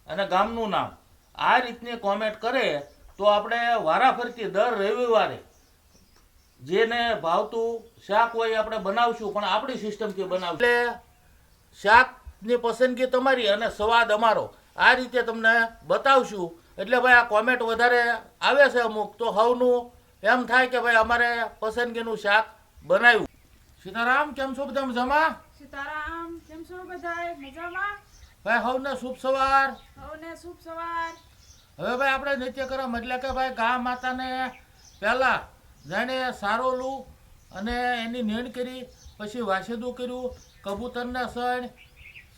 અને ગામનું નામ આ રીતની કોમેન્ટ કરે તો આપણે વારાફરતી દર રવિવારે જેને ભાવતું શાક હોય આપણે બનાવશું, પણ આપણી સિસ્ટમથી બનાવશું. એટલે શાકની પસંદગી તમારી અને સ્વાદ અમારો આ રીતે તમને બતાવશું. એટલે ભાઈ આ કોમેન્ટ વધારે આવે છે અમુક, તો હવનું એમ થાય કે ભાઈ અમારે પસંદગીનું શાક બનાવ્યું. સીતારામ, કેમ છો બધા મજામાં? સીતારામ, કેમ છો બધાય? મજામાં? ભાઈ હવને શુભ સવાર. હવને શુભ સવાર. હવે ભાઈ આપણે નિત્યક્રમ એટલે કે ભાઈ ગા માતાને પહેલાં જાણે સારોલું અને એની નીણ કરી, પછી વાસેદું કર્યું, કબૂતરને સણ,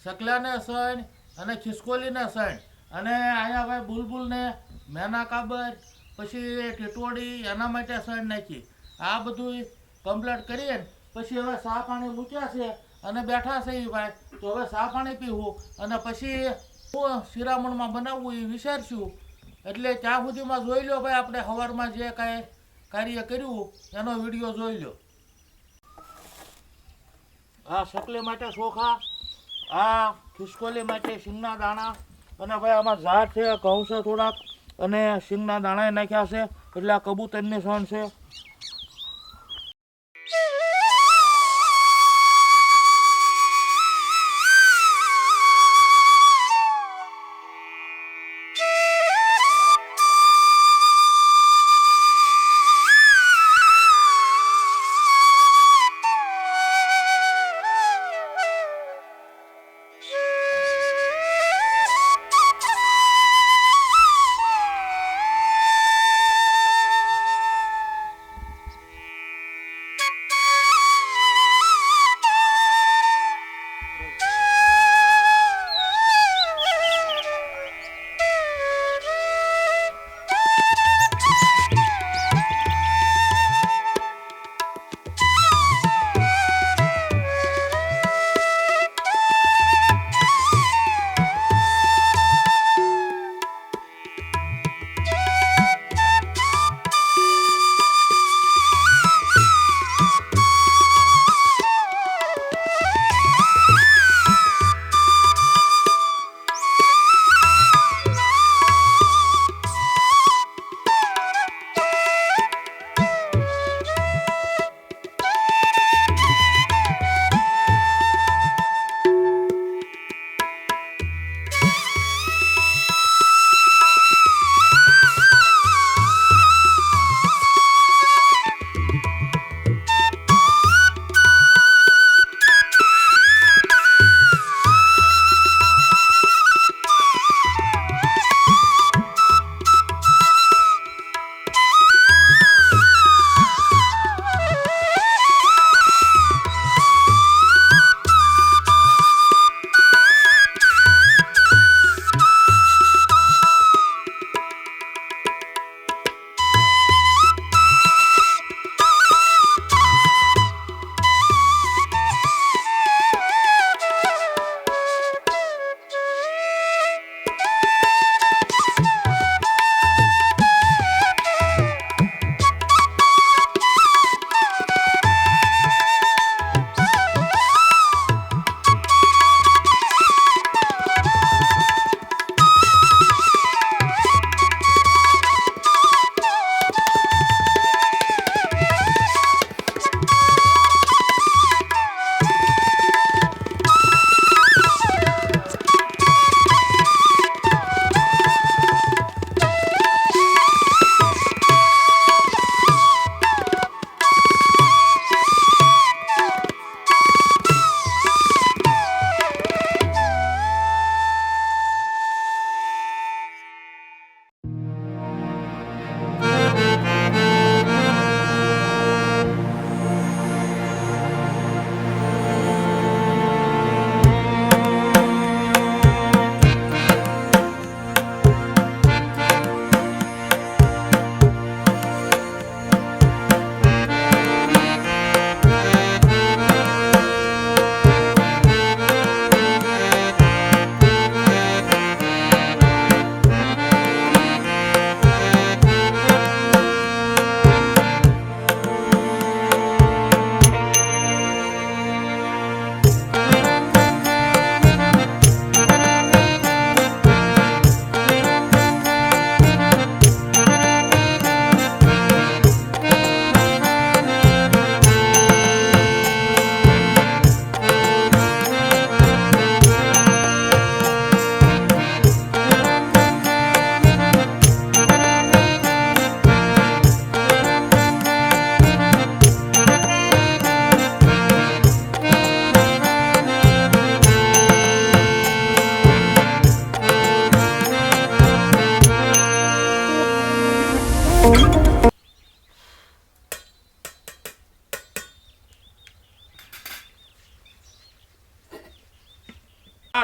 સકલાને સણ અને ખિસકોલીને સણ, અને અહીંયા ભાઈ બુલબુલને મેના કાબર, પછી ટીટોડી એના માટે સણ નાખી. આ બધું કમ્પ્લીટ કરીએ પછી હવે ચા પાણી મૂક્યા છે અને બેઠા છે એ ભાઈ. તો હવે ચા પાણી પીવું અને પછી હું શિરામણમાં બનાવવું એ વિચારશું. એટલે ત્યાં સુધીમાં જોઈ લો ભાઈ, આપણે સવારમાં જે કાંઈ કાર્ય કર્યું એનો વિડીયો જોઈ લો. આ સકલી માટે ચોખા, આ ખિસકોલી માટે શીંગના દાણા, અને ભાઈ આમાં ઝાડ છે, ઘઉં છે થોડાક, અને શીંગના દાણા નાખ્યા છે. એટલે આ કબૂતરની સણ છે.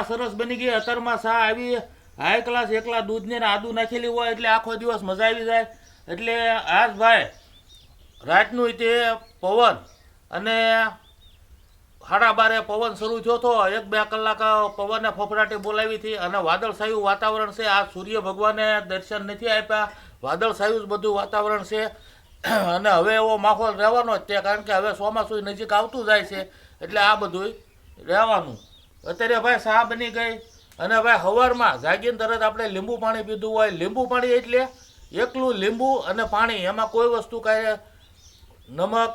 ચા સરસ બની ગઈ. અત્યારમાં ચા આવી હાઈ ક્લાસ, એકલા દૂધને ને આદુ નાખેલી હોય એટલે આખો દિવસ મજા આવી જાય. એટલે આજ ભાઈ રાતનું તે પવન અને 12:30 પવન શરૂ થયો હતો. 1-2 કલાક પવને ફફડાટી બોલાવી હતી અને વાદળછાયું વાતાવરણ છે. આ સૂર્ય ભગવાને દર્શન નથી આપ્યા, વાદળછાયું જ બધું વાતાવરણ છે. અને હવે એવો માહોલ રહેવાનો જ છે, કારણ કે હવે ચોમાસું નજીક આવતું જાય છે એટલે આ બધું રહેવાનું. અત્યારે ભાઈ ચા બની ગઈ અને ભાઈ સવારમાં જાગીને તરત આપણે લીંબુ પાણી પીધું હોય. લીંબુ પાણી એટલે એકલું લીંબુ અને પાણી, એમાં કોઈ વસ્તુ કાંઈ નમક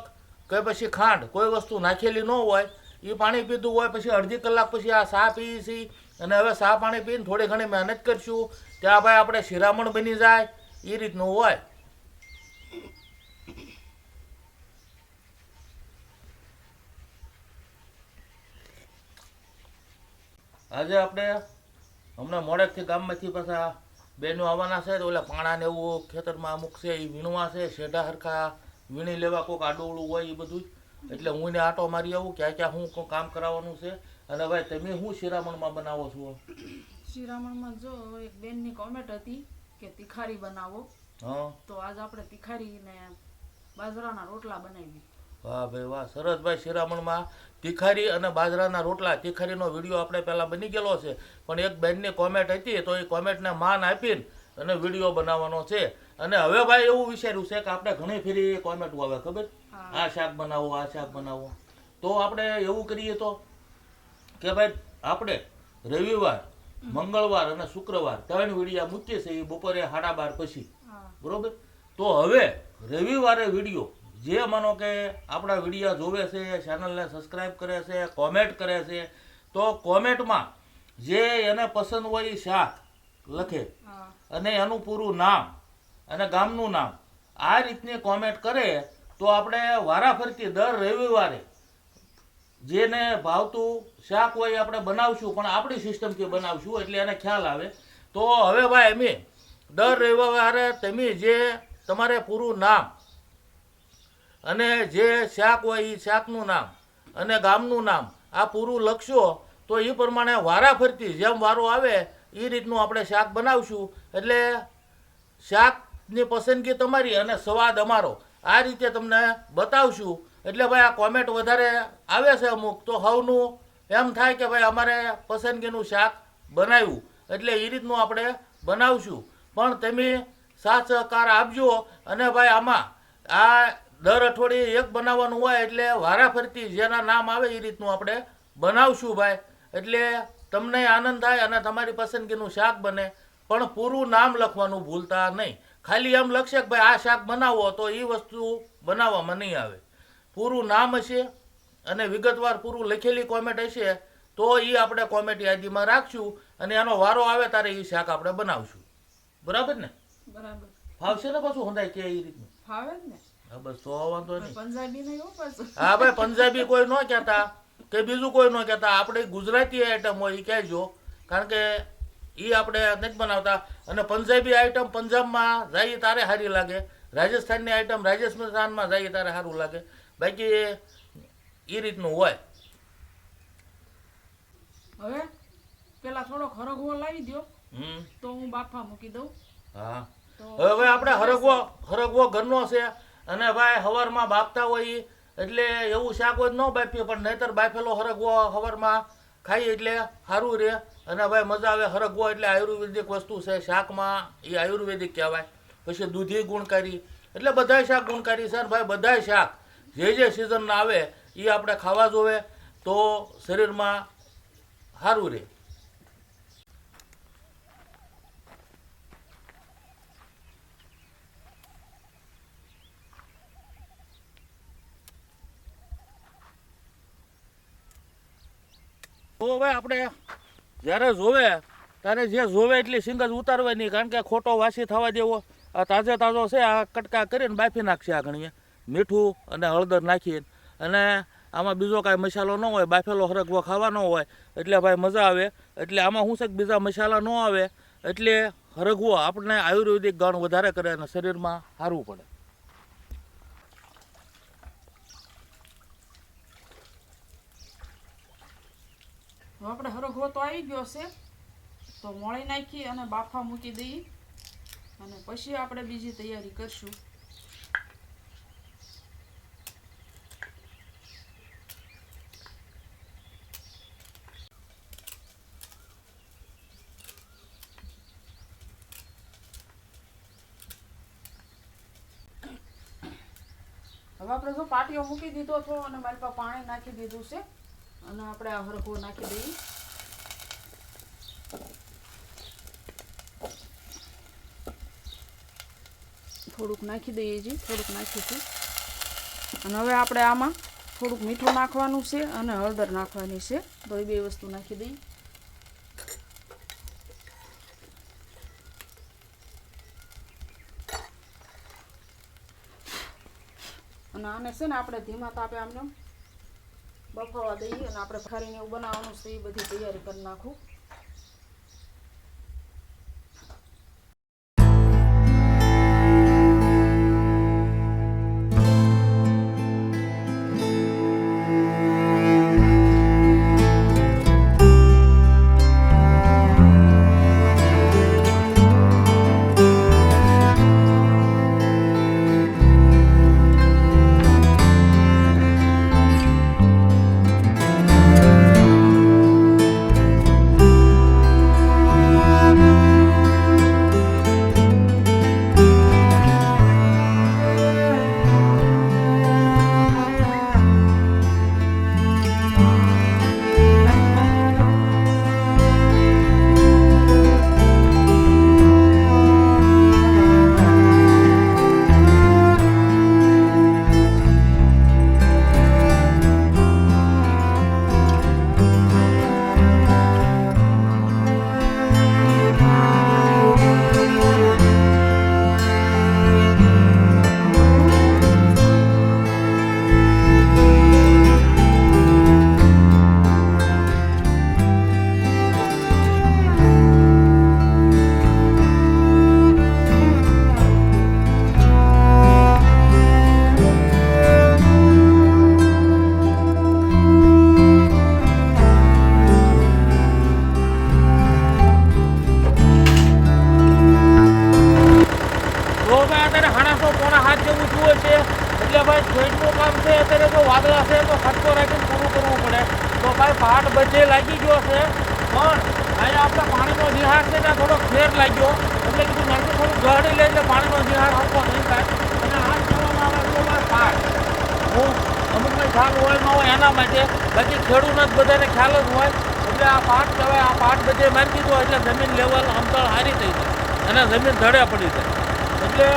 કે પછી ખાંડ કોઈ વસ્તુ નાખેલી ન હોય. એ પાણી પીધું હોય પછી અડધી કલાક પછી આ ચા પીએ છીએ. અને હવે ચા પાણી પીને થોડી ઘણી મહેનત કરશું ત્યાં ભાઈ આપણે શિરામણ બની જાય એ રીતનું હોય. આજે આપણે હમણાં મોડેકથી ગામમાંથી પાછા બેનો આવવાના છે તો ઓલા પાણાને એવું ખેતરમાં અમુક છે એ વીણવા છે. શેઢા હરખા વીણી લેવા, કોઈક આડોવળું હોય એ બધું જ. એટલે હું એને આટો મારી આવું ક્યાં ક્યાં હું કામ કરાવવાનું છે. અને ભાઈ તમે શું શિરામણમાં બનાવો છો? શિરામણમાં જો એક બેનની કોમેન્ટ હતી કે તિખારી બનાવો, હા, તો આજ આપણે તિખારી ને બાજરાના રોટલા બનાવી. વાહ ભાઈ વાહ, સરસ ભાઈ. શિરામણમાં તિખારી અને બાજરાના રોટલા. તિખારીનો વિડીયો આપણે પહેલાં બની ગયેલો છે, પણ એક બેનની કોમેન્ટ હતી તો એ કોમેન્ટને માન આપીને અને વિડીયો બનાવવાનો છે. અને હવે ભાઈ એવું વિચાર્યું છે કે આપણે ઘણી ફેરી કોમેન્ટ આવે ખબર, આ શાક બનાવો, આ શાક બનાવો. તો આપણે એવું કરીએ તો કે ભાઈ આપણે રવિવાર, મંગળવાર અને શુક્રવાર 3 વિડીયા મૂકીએ છીએ બપોરે 12:30 પછી, બરોબર? તો હવે રવિવારે વિડીયો જે માનો કે આપણા વિડીયા જોવે છે, ચેનલને સબસ્ક્રાઈબ કરે છે, કોમેન્ટ કરે છે, તો કોમેન્ટમાં જે એને પસંદ હોય એ શાક લખે અને એનું પૂરું નામ અને ગામનું નામ આ રીતની કોમેન્ટ કરે તો આપણે વારાફરતી દર રવિવારે જેને ભાવતું શાક હોય એ આપણે બનાવશું, પણ આપણી સિસ્ટમથી બનાવશું એટલે એને ખ્યાલ આવે. તો હવે ભાઈ અમે દર રવિવારે તમે જે તમારે પૂરું નામ અને જે શાક હોય એ શાકનું નામ અને ગામનું નામ આ પૂરું લખશો તો એ પ્રમાણે વારાફરતી જેમ વારો આવે એ રીતનું આપણે શાક બનાવશું. એટલે શાકની પસંદગી તમારી અને સ્વાદ અમારો આ રીતે તમને બતાવશું. એટલે ભાઈ આ કોમેન્ટ વધારે આવે છે અમુક, તો સૌનું એમ થાય કે ભાઈ અમારે પસંદગીનું શાક બનાવ્યું એટલે એ રીતનું આપણે બનાવશું. પણ તમે સાથ સહકાર આપજો. અને ભાઈ આમાં આ દર અઠવાડિયે એક બનાવવાનું હોય એટલે વારાફરતી જેના નામ આવે એ રીતનું આપણે બનાવશું ભાઈ. એટલે તમને આનંદ થાય અને તમારી પસંદગીનું શાક બને. પણ પૂરું નામ લખવાનું ભૂલતા નહીં. ખાલી એમ લખશે કે ભાઈ આ શાક બનાવો તો એ વસ્તુ બનાવવામાં નહીં આવે. પૂરું નામ હશે અને વિગતવાર પૂરું લખેલી કોમેન્ટ હશે તો એ આપણે કોમેન્ટ યાદીમાં રાખશું અને એનો વારો આવે ત્યારે એ શાક આપણે બનાવશું. બરાબર ને? બરાબર. ફાવશે ને પાછું હંધાય કે એ રીતનું? ફાવે જ ને. હા બસ તો વાંધો નહીં. પંજાબી નહીં હો પાછું. હા ભાઈ, પંજાબી કોઈ ન કહેતા કે બીજું કોઈ ન કહેતા, આપણે ગુજરાતી આઈટમ હોય એ કહેજો, કારણ કે એ આપણે નથી બનાવતા. અને પંજાબી આઈટમ પંજાબમાં જઈએ તારે સારી લાગે, રાજસ્થાનની આઈટમ રાજસ્થાનમાં જઈએ તારે સારું લાગે. બાકી એ રીતનું હોય. હવે પેલા થોડો હરગવો લાવી દો હમ, તો હું બાફા મૂકી દઉં. હા. તો હવે ભાઈ આપણે હરગવો ઘરનો છે અને ભાઈ સવારમાં બાફતા હોય ઈ, એટલે એવું શાક હોય ન બાફીએ, પણ નહીતર બાફેલો હરગવો સવારમાં ખાઈએ એટલે સારું રહે અને ભાઈ મજા આવે. હરગવો એટલે આયુર્વેદિક વસ્તુ છે, શાકમાં એ આયુર્વેદિક કહેવાય. પછી દૂધી ગુણકારી, એટલે બધાય શાક ગુણકારી છે. અને ભાઈ બધાય શાક જે સિઝનના આવે એ આપણે ખાવા જોવે તો શરીરમાં સારું રહે. તો ભાઈ આપણે જ્યારે જોવે ત્યારે જે જોવે એટલી સિંગ જ ઉતારવાની, કારણ કે ખોટો વાસી થવા દેવો. આ તાજો છે, આ કટકા કરીને બાફી નાખશે આ ઘણીએ મીઠું અને હળદર નાખીને. અને આમાં બીજો કાંઈ મસાલો ન હોય, બાફેલો હરગવો ખાવાનો હોય એટલે ભાઈ મજા આવે. એટલે આમાં શું છે કે બીજા મસાલા ન આવે એટલે હરગવો આપણને આયુર્વેદિક ગણ વધારે કરે અને શરીરમાં સારું પડે. હવે આપણે હરગવો તો આવી ગયો છે, તો મોળી નાખી અને બાફા મૂકી દઈએ અને પછી આપણે બીજી તૈયારી કરશું. હવે આપણે જો પાટીઓ મૂકી દીધો હતો અને મારી પાસે પાણી નાખી દીધું છે અને આપણે આ હરગવો નાખી દઈએ. થોડુંક નાખી દઈએ જી, થોડુંક નાખીશું. અને હવે આપણે આમાં થોડુંક મીઠું નાખવાનું છે અને હળદર નાખવાની છે, તો એ બે વસ્તુ નાખી દઈએ. અને આને છે ને આપણે ધીમા તાપે આમને બફાવા દઈએ અને આપણે ખારીને એવું બનાવવાનું છે એ બધી તૈયારી કરી નાખું. વાદળા છે તો ખટકો રાખીને પૂરું કરવું પડે. તો ભાઈ પાટ બધે લાગી ગયો છે, પણ અહીંયા આપણે પાણીનો નિહાર છે ને થોડો ફેર લાગ્યો, એટલે કીધું નળકું થોડું ગળડી લે એટલે પાણીનો નિહાર આવતો નહીં થાય. અને આ કહેવામાં આવે છે ભાઈ પાટ, હું અમુકને ખ્યાલ હોય ન હોય એના માટે, બાકી ખેડૂતને જ બધાને ખ્યાલ જ હોય. એટલે આ પાટ કહેવાય, આ પાટ બધે મારી દીધો એટલે જમીન લેવલ અંતર સારી થઈ જાય અને જમીન ધડે પડી જાય. એટલે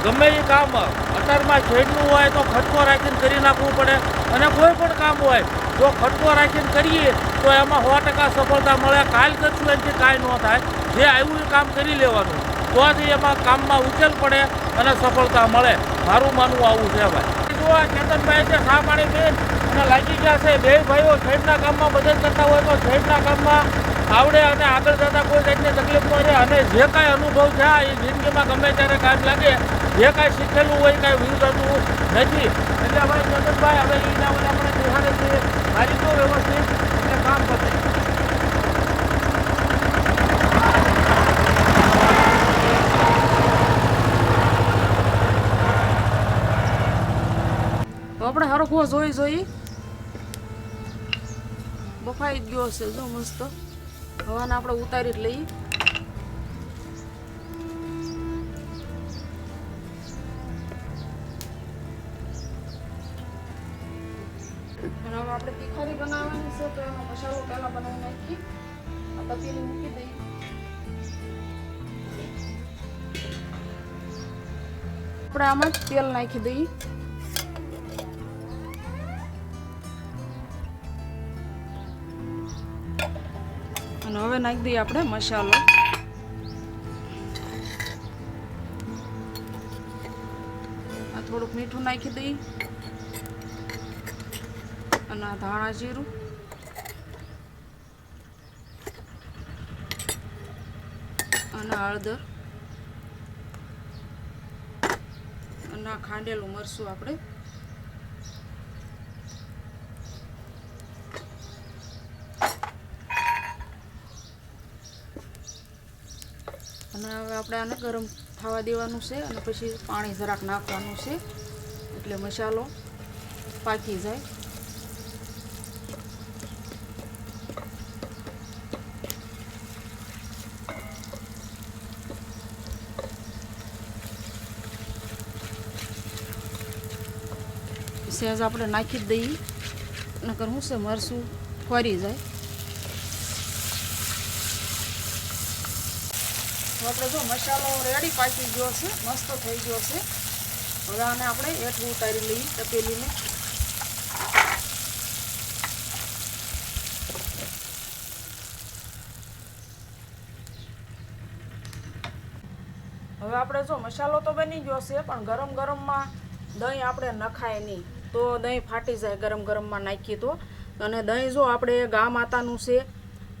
ગમે એ કામ અત્યારમાં ખેડનું હોય તો ખટકો રાખીને કરી નાખવું પડે, અને કોઈ પણ કામ હોય જો ખટકો રાખીને કરીએ તો એમાં 100% સફળતા મળે. કાલ કરશું એનાથી કાંઈ ન થાય, જે આવ્યું એ કામ કરી લેવાનું, તો જ એમાં કામમાં ઉકેલ પડે અને સફળતા મળે. મારું માનવું આવું છે ભાઈ. જો આ ચેતનભાઈ છે શા પાણી બેન અને લાગી ગયા છે, બે ભાઈઓ ખેડના કામમાં મદદ કરતા હોય તો ખેડના કામમાં આવડે અને આગળ જતાં કોઈ જાતની તકલીફ ન રહે. અને જે કાંઈ અનુભવ થયા એ જિંદગીમાં ગમે ત્યારે કામ લાગે, જે કાંઈ શીખેલું હોય કાંઈ વિરુદ્ધતું નથી. એટલે ભાઈ ચેતનભાઈ હવે એના વડે આપણે નિહાળે છીએ મારી તો વ્યવસ્થિત એટલે કામ પતે. તો આપણે હરખો જોઈ બફાઈ જ ગયો છે જો મસ્ત. હવાને આપણે ઉતારી જ લઈએ. અને હવે આપણે તીખારી બનાવવાની છે તો એનો મસાલો પહેલા બનાવી નાખી, આ તપેલી મૂકી દઈએ. આપણે આમાં તેલ નાખી દઈએ. અને હવે નાખી દઈએ આપણે મસાલો. આ થોડુંક મીઠું નાખી દઈએ અને આ ધાણા જીરું અને હળદર અને આ ખાંડેલું મરચું આપણે અને હવે આપણે આને ગરમ થવા દેવાનું છે અને પછી પાણી જરાક નાખવાનું છે એટલે મસાલો પાકી જાય. સહેજ આપણે નાખી જ દઈએ નકર શું છે મરચું ફરી જાય. તો આપણે જો મસાલો રેડી પાકી ગયો છે, મસ્ત થઈ ગયો છે. હવે આને આપણે હેઠું ઉતારી લઈએ તપેલીને. હવે આપણે જો મસાલો તો બની ગયો છે પણ ગરમ ગરમમાં દહીં આપણે નખાય નહીં તો દહીં ફાટી જાય ગરમ ગરમમાં નાખીએ તો. અને દહીં જો આપણે ગા માતાનું છે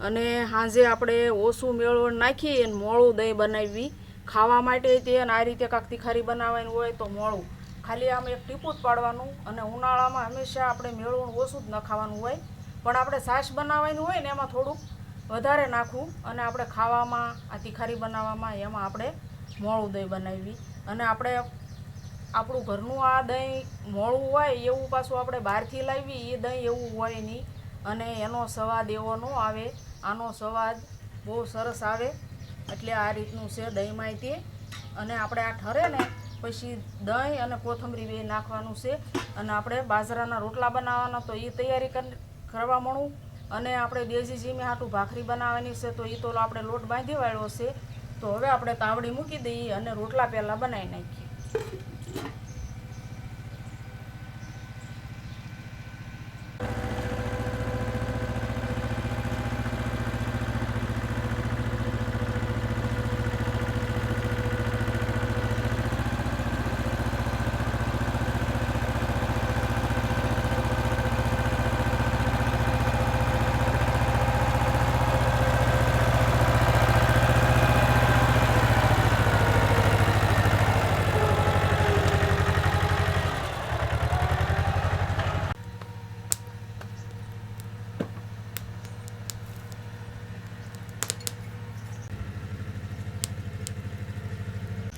અને સાંજે આપણે ઓછું મેળવણ નાખી અને મોળું દહીં બનાવી ખાવા માટે તે અને આ રીતે કાંક તીખારી બનાવવાની હોય તો મોળું ખાલી આમ એક ટીપું જ પાડવાનું. અને ઉનાળામાં હંમેશા આપણે મેળવણ ઓછું જ ન ખાવાનું હોય પણ આપણે છાશ બનાવવાની હોય ને એમાં થોડુંક વધારે નાખવું અને આપણે ખાવામાં આ તીખારી બનાવવામાં એમાં આપણે મોળું દહીં બનાવી. અને આપણે આપણું ઘરનું આ દહીં મોળું હોય એવું પાછું આપણે બહારથી લાવી એ દહીં એવું હોય નહીં અને એનો સ્વાદ એવો ન આવે. આનો સ્વાદ બહુ સરસ આવે. એટલે આ રીતનું છે દહીંમાં તે. અને આપણે આ ઠરે ને પછી દહીં અને કોથમરી બે નાખવાનું છે. અને આપણે બાજરાના રોટલા બનાવવાના તો એ તૈયારી કરવા મળું. અને આપણે દેશી જીમે હાટું ભાખરી બનાવવાની છે તો એ તો આપણે લોટ બાંધી વાળ્યો છે. તો હવે આપણે તાવડી મૂકી દઈએ અને રોટલા પહેલાં બનાવી નાખીએ.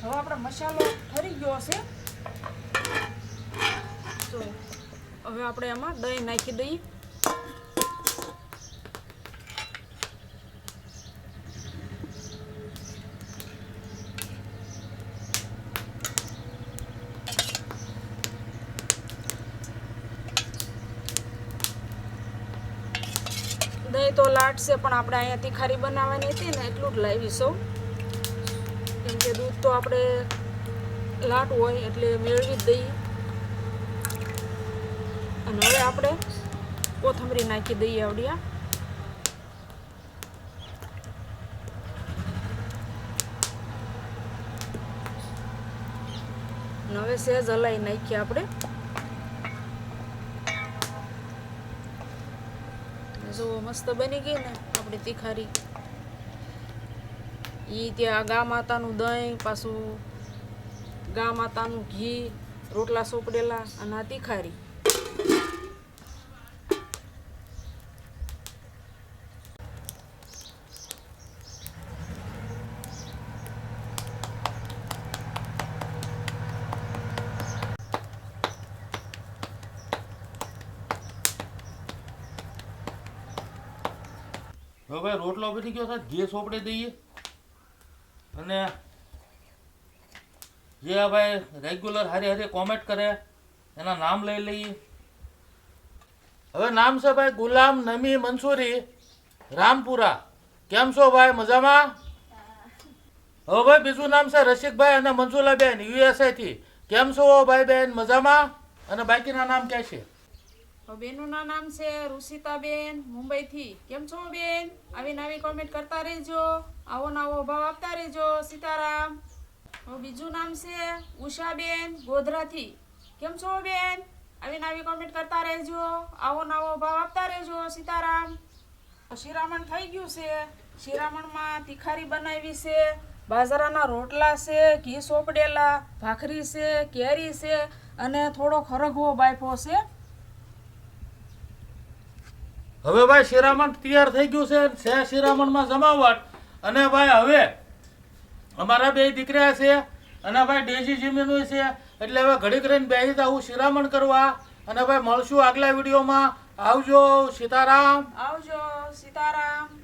હવે આપણે મસાલો ઠરી ગયો છે. તો હવે આપણે એમાં દહીં નાખી દઈએ. દહીં તો લાટશે પણ આપણે અહીંયા તીખારી બનાવવાની હતી ને એટલું જ લાવીશું. કેમ કે દૂધ તો આપણે લાટવું હોય એટલે મેળવી જ દઈએ. અને હવે આપણે કોથમરી નાખી દઈએ આવડિયા. અને હવે સહેજ હલાવી નાખીએ આપણે. જો મસ્ત બની ગઈ ને આપણી તીખારી. એ ત્યાં ગા માતાનું દહીં પાછું ગા માતાનું ઘી રોટલા સોપડેલા અને આ તીખારી. હવે ભાઈ રોટલો બની ગયો છે, ઘી સોપડી દઈએ. અને જે આ ભાઈ રેગ્યુલર હારે હારે કોમેન્ટ કરે એના નામ લઈ લઈએ. હવે નામ છે ભાઈ ગુલામ નમી મંસૂરી, રામપુરા. કેમ છો ભાઈ, મજામાં? હવે ભાઈ બીજું નામ છે રસિકભાઈ અને મંજુલાબેન, USA થી. કેમ છો ભાઈ બેન, મજામાં? અને બાકીના નામ ક્યાં છે? બેનનું નામ છે રુષિતાબેન, મુંબઈથી. કેમ છો બેન? આવીને આવી કોમેન્ટ કરતા રહેજો, આવો નવો ભાવ આપતા રહેજો. સીતારામ. બીજું નામ છે ઉષાબેન, ગોધરાથી. કેમ છો બેન? આવીને આવી કોમેન્ટ કરતા રહેજો, આવો નવો ભાવ આપતા રહેજો. સીતારામ. શિરામણ થઈ ગયું છે. શિરામણમાં તીખારી બનાવી છે, બાજરાના રોટલા છે, ઘી સોપડેલા, ભાખરી છે, કેરી છે અને થોડો ખરગવો બાફો છે. હવે ભાઈ શિરામણ તૈયાર થઈ ગયું છે શિરામણમાં જમાવટ. અને ભાઈ હવે અમારા બે દીકરા છે અને ભાઈ દેશી જમીનું છે એટલે હવે ઘડીક રહીને બેસી જાઉં શિરામણ કરવા અને ભાઈ મળશું આગલા વિડીયોમાં. આવજો. સીતારામ. આવજો. સીતારામ.